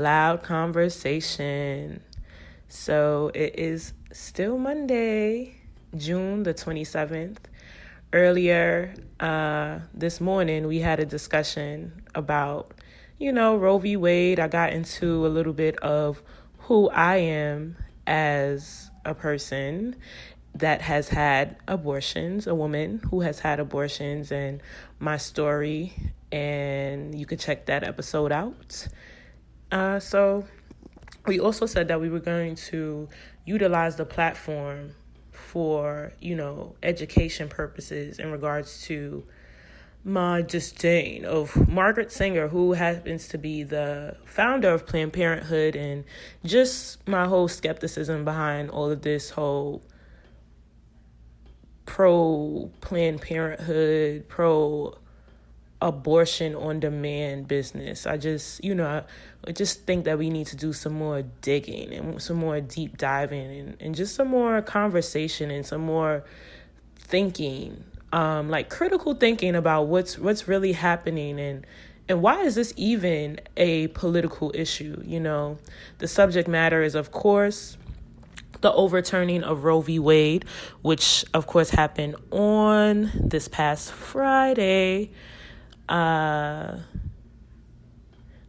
Loud conversation. So it is still Monday, June the 27th. Earlier this morning, we had a discussion about, Roe v. Wade. I got into a little bit of who I am as a person that has had abortions, a woman who has had abortions, and my story. And you can check that episode out. So we also said that we were going to utilize the platform for, education purposes in regards to my disdain of Margaret Sanger, who happens to be the founder of Planned Parenthood, and just my whole skepticism behind all of this whole pro-Planned Parenthood, pro-abortion on demand business. I just think that we need to do some more digging and some more deep diving and just some more conversation and some more thinking, like critical thinking about what's really happening and why is this even a political issue? The subject matter is, of course, the overturning of Roe v. Wade, which, of course, happened on this past Friday, the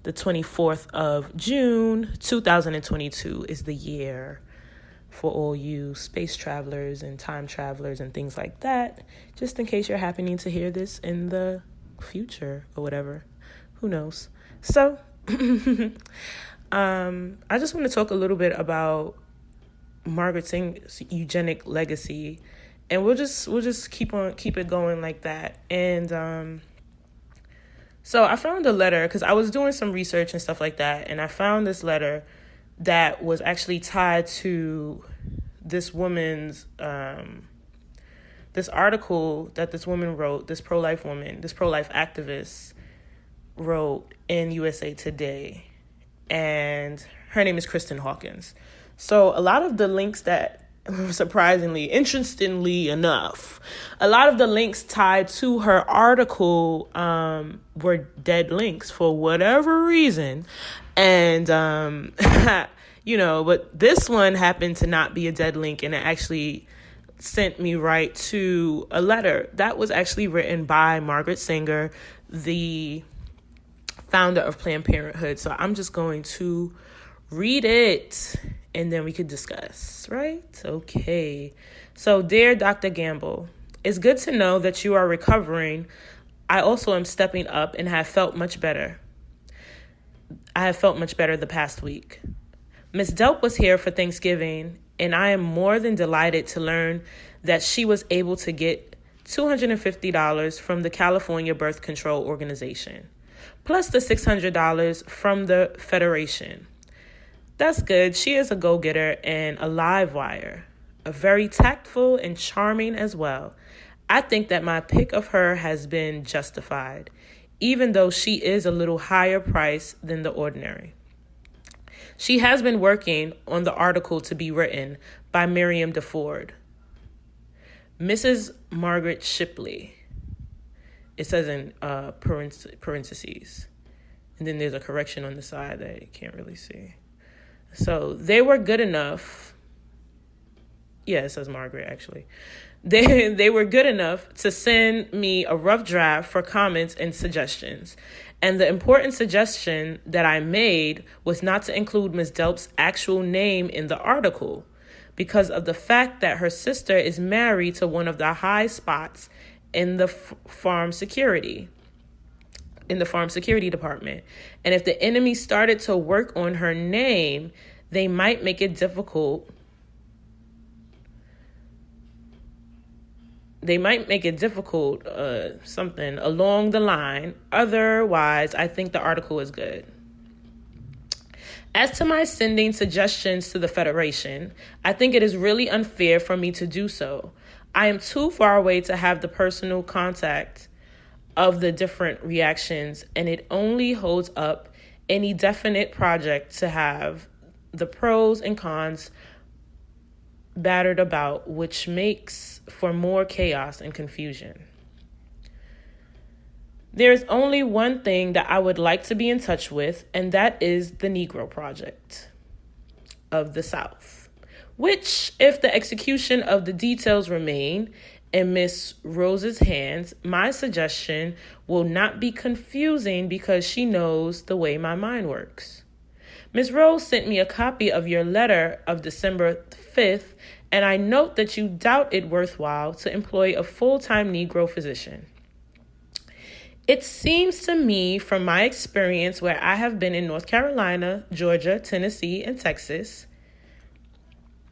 24th of June, 2022 is the year for all you space travelers and time travelers and things like that, just in case you're happening to hear this in the future or whatever. Who knows? So, I just want to talk a little bit about Margaret Sanger's eugenic legacy, and we'll just keep it going like that. And so I found a letter because I was doing some research and stuff like that, and I found this letter that was actually tied to this woman's this article that this woman wrote, this pro-life activist wrote in USA Today, and her name is Kristen Hawkins. So a lot of the links that, interestingly enough, a lot of the links tied to her article were dead links for whatever reason. And, but this one happened to not be a dead link, and it actually sent me right to a letter that was actually written by Margaret Sanger, the founder of Planned Parenthood. So I'm just going to read it, and then we could discuss, right? Okay. So, dear Dr. Gamble, it's good to know that you are recovering. I also am stepping up and have felt much better. I have felt much better the past week. Miss Delp was here for Thanksgiving, and I am more than delighted to learn that she was able to get $250 from the California Birth Control Organization, plus the $600 from the Federation. That's good. She is a go-getter and a live wire, a very tactful and charming as well. I think that my pick of her has been justified, even though she is a little higher price than the ordinary. She has been working on the article to be written by Miriam DeFord. Mrs. Margaret Shipley. It says in parentheses. And then there's a correction on the side that you can't really see. So they were good enough. Yeah, it says Margaret, actually. They were good enough to send me a rough draft for comments and suggestions. And the important suggestion that I made was not to include Ms. Delp's actual name in the article because of the fact that her sister is married to one of the high spots in the farm security department. And if the enemy started to work on her name, they might make it difficult. Something along the line. Otherwise, I think the article is good. As to my sending suggestions to the Federation, I think it is really unfair for me to do so. I am too far away to have the personal contact of the different reactions, and it only holds up any definite project to have the pros and cons battered about, which makes for more chaos and confusion. There's only one thing that I would like to be in touch with, and that is the Negro Project of the South, which, if the execution of the details remain in Miss Rose's hands, my suggestion will not be confusing because she knows the way my mind works. Miss Rose sent me a copy of your letter of December 5th, and I note that you doubt it worthwhile to employ a full-time Negro physician. It seems to me, from my experience where I have been in North Carolina, Georgia, Tennessee, and Texas,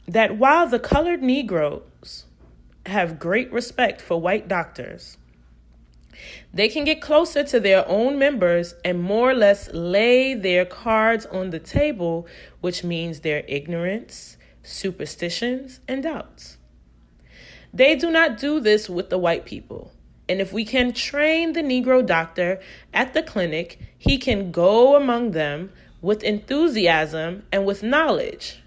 that while the colored Negroes have great respect for white doctors, they can get closer to their own members and more or less lay their cards on the table, which means their ignorance, superstitions, and doubts. They do not do this with the white people. And if we can train the Negro doctor at the clinic, he can go among them with enthusiasm and with knowledge,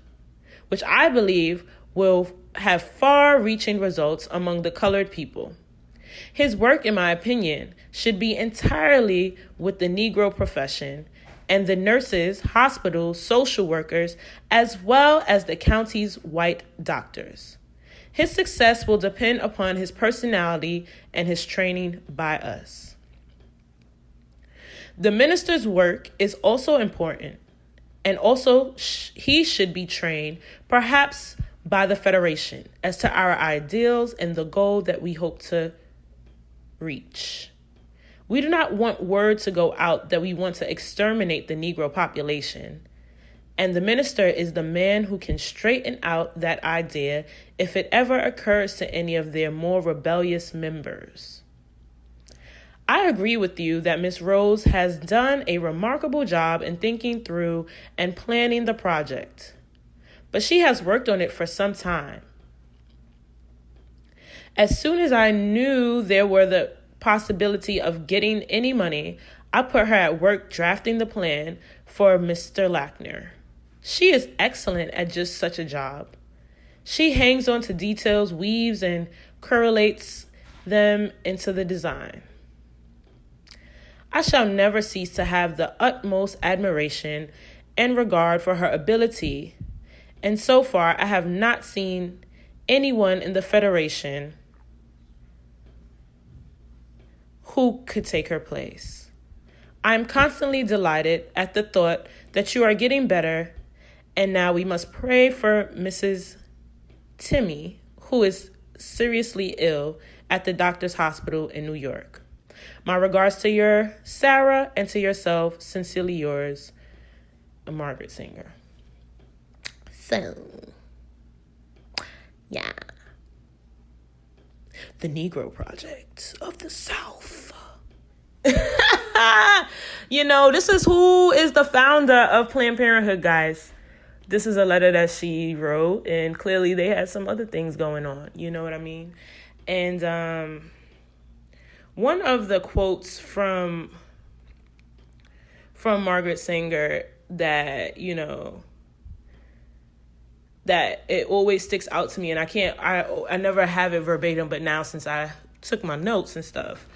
which I believe will have far-reaching results among the colored people. His work, in my opinion, should be entirely with the Negro profession and the nurses, hospitals, social workers, as well as the county's white doctors. His success will depend upon his personality and his training by us. The minister's work is also important, and also he should be trained, perhaps by the Federation, as to our ideals and the goal that we hope to reach. We do not want word to go out that we want to exterminate the Negro population. And the minister is the man who can straighten out that idea if it ever occurs to any of their more rebellious members. I agree with you that Miss Rose has done a remarkable job in thinking through and planning the project, but she has worked on it for some time. As soon as I knew there were the possibility of getting any money, I put her at work drafting the plan for Mr. Lackner. She is excellent at just such a job. She hangs on to details, weaves and correlates them into the design. I shall never cease to have the utmost admiration and regard for her ability, and so far I have not seen anyone in the Federation who could take her place. I am constantly delighted at the thought that you are getting better, and now we must pray for Mrs. Timmy, who is seriously ill at the doctor's hospital in New York. My regards to your Sarah and to yourself, sincerely yours, Margaret Sanger. So, yeah. The Negro Project of the South. This is who is the founder of Planned Parenthood, guys. This is a letter that she wrote, and clearly they had some other things going on. You know what I mean? And one of the quotes from Margaret Sanger that, that it always sticks out to me, and I never have it verbatim, but now since I took my notes and stuff,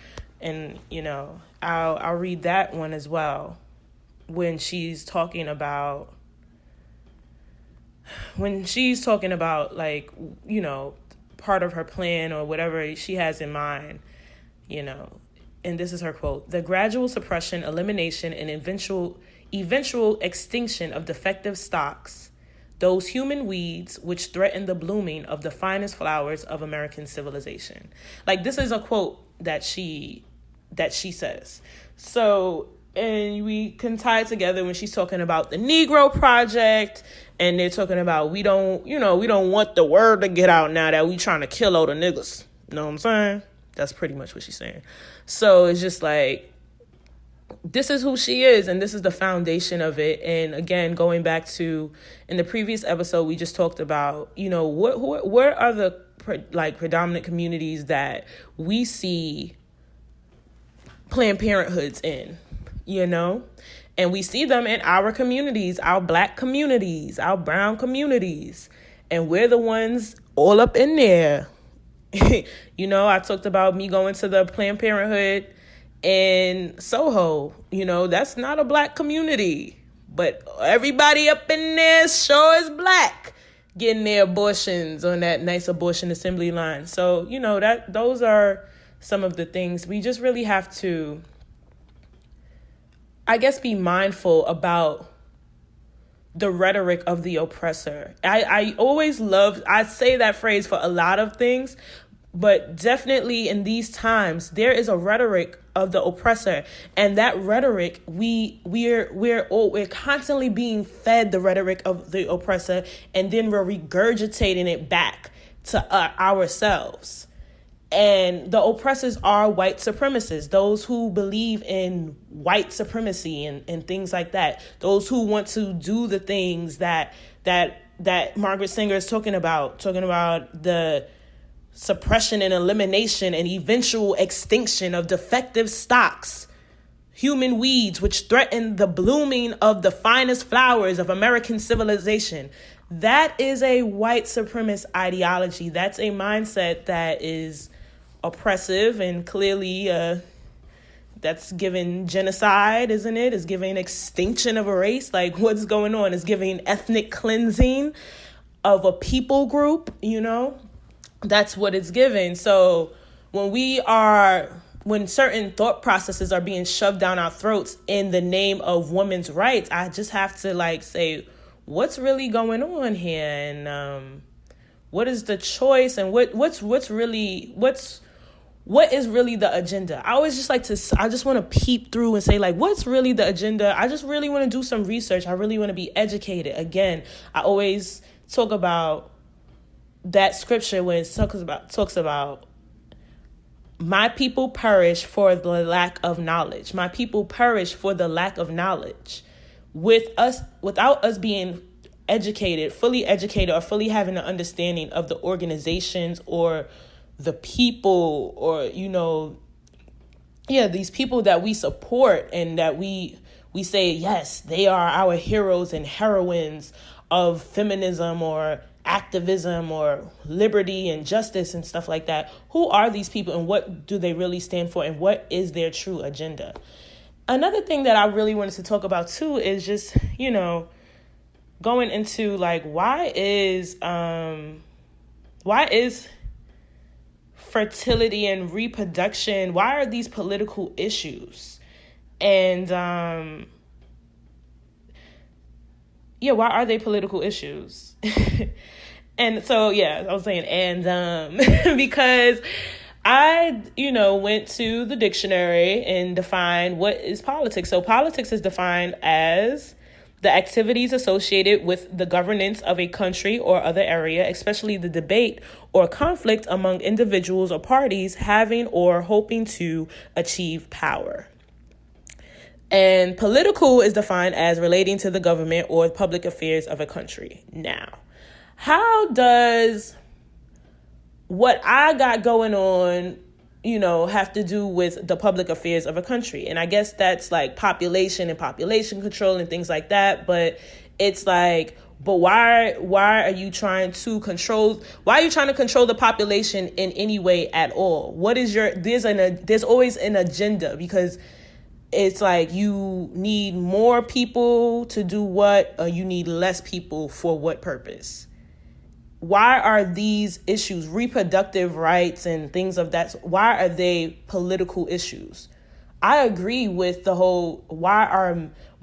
and, I'll read that one as well, when she's talking about, like, part of her plan or whatever she has in mind, and this is her quote: "The gradual suppression, elimination, and eventual extinction of defective stocks, those human weeds which threaten the blooming of the finest flowers of American civilization." Like, this is a quote that she says. So, and we can tie it together when she's talking about the Negro Project, and they're talking about we don't want the word to get out now that we trying to kill all the niggas. You know what I'm saying? That's pretty much what she's saying. So it's just like, this is who she is, and this is the foundation of it. And again, going back to, in the previous episode, we just talked about, what are the predominant communities that we see Planned Parenthoods in, and we see them in our communities, our Black communities, our brown communities, and we're the ones all up in there. I talked about me going to the Planned Parenthood in Soho. That's not a Black community, but everybody up in there sure is Black, getting their abortions on that nice abortion assembly line. So, those are some of the things we just really have to, I guess, be mindful about the rhetoric of the oppressor. I say that phrase for a lot of things, but definitely in these times, there is a rhetoric of the oppressor, and that rhetoric, we're constantly being fed the rhetoric of the oppressor, and then we're regurgitating it back to ourselves. And the oppressors are white supremacists, those who believe in white supremacy and things like that, those who want to do the things that Margaret Sanger is talking about the suppression and elimination and eventual extinction of defective stocks, human weeds, which threaten the blooming of the finest flowers of American civilization. That is a white supremacist ideology. That's a mindset that is oppressive, and clearly that's giving genocide, isn't it? It's giving extinction of a race. Like, what's going on? It's giving ethnic cleansing of a people group, That's what it's giving. So when certain thought processes are being shoved down our throats in the name of women's rights, I just have to say, what's really going on here? And what is the choice? And what is really the agenda? I always just I just want to peep through and say, what's really the agenda? I just really want to do some research. I really want to be educated. Again, I always talk about that scripture when it talks about my people perish for the lack of knowledge. My people perish for the lack of knowledge. Without us being fully educated, or fully having an understanding of the organizations or the people, or these people that we support and that we say, yes, they are our heroes and heroines of feminism or activism or liberty and justice and stuff like that. Who are these people, and what do they really stand for, and what is their true agenda? Another thing that I really wanted to talk about too is just, going into why is fertility and reproduction, why are these political issues? And why are they political issues? And so, I was saying, because I, went to the dictionary and defined what is politics. So politics is defined as the activities associated with the governance of a country or other area, especially the debate or conflict among individuals or parties having or hoping to achieve power. And political is defined as relating to the government or public affairs of a country. Now, how does what I got going on, have to do with the public affairs of a country? And I guess that's population and population control and things like that. But it's but why are you trying to control the population in any way at all? What is there's always an agenda, because it's you need more people to do what, or you need less people for what purpose? Why are these issues, reproductive rights and things of that, why are they political issues? I agree with the whole, why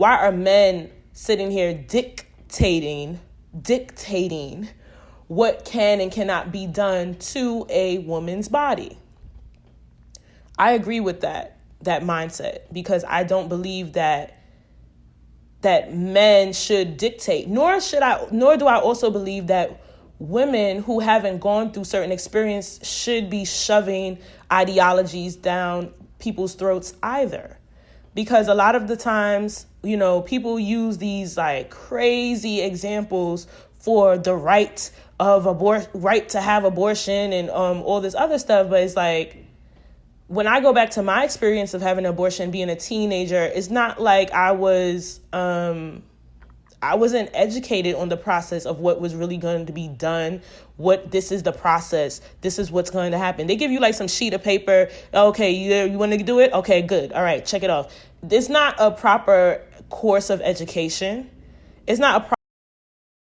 are men sitting here dictating what can and cannot be done to a woman's body? I agree with that mindset, because I don't believe that men should dictate, nor do I also believe that women who haven't gone through certain experience should be shoving ideologies down people's throats either. Because a lot of the times, people use these crazy examples for the right to have abortion and all this other stuff. But it's when I go back to my experience of having an abortion, being a teenager, it's not like I I wasn't educated on the process of what was really going to be done. What this is the process. This is what's going to happen. They give you like some sheet of paper. Okay, you want to do it? Okay, good. All right, check it off. It's not a proper course of education. It's not a